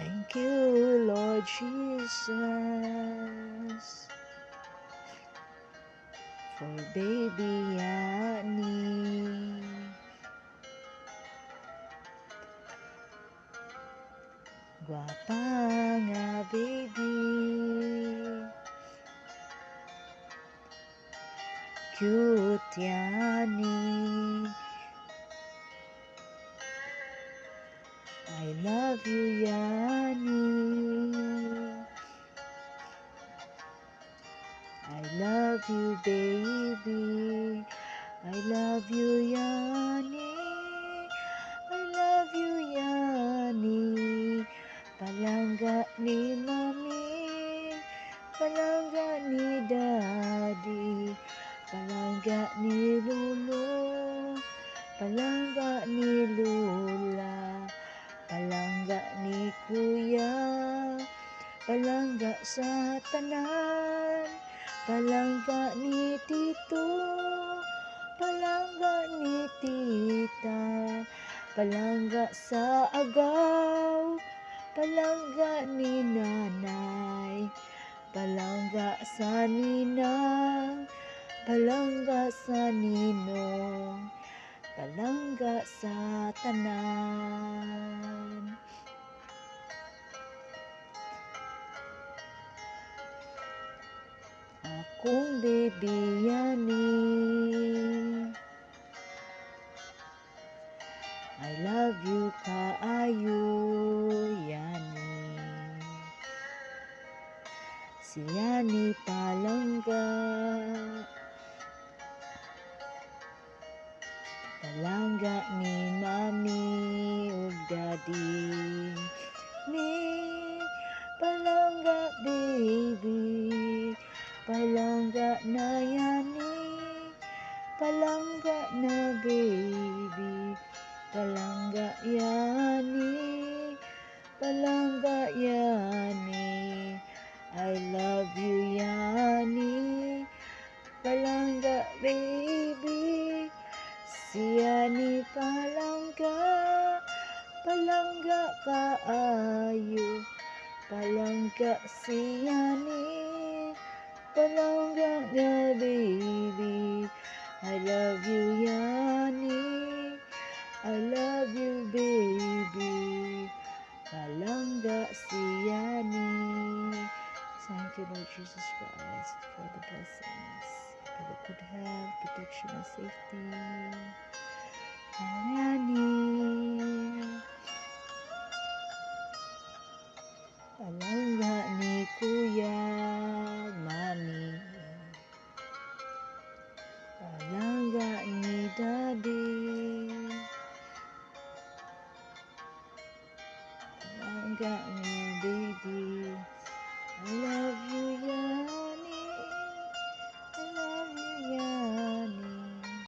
Thank you, Lord Jesus, for baby Yani. Gwapa nga baby, cute Yani. I love you, Yani. I love you, baby. I love you, Yani. I love you, Yani. Palangga ni mami, palangga ni daddy, palangga ni lulu, palangga ni lula, palangga ni kuya, palangga sa tanan, palangga ni tito, palangga ni tita, palangga sa agaw, palangga ni nanay, palangga sa ninang, palangga sa ninong, palangga sa tanan. Akong baby Yani, I love you kaayo Yani. Si Yani palangga, palangga ni mami ug daddy. Ni palangga baby, palangga na Yani, palangga na baby, palangga Yani, palangga Yani. I love you Yani, palangga baby, si Yani palangga, palangga kaayo, palangga si Yani, palangga nga baby. I love you Yani, I love you baby, palangga si Yani. Thank you, Lord Jesus Christ, for the blessings, for the good health, protection, and safety. Yani, palangga ni Kuya Mami, palangga ni Daddy, palangga ni baby. I love you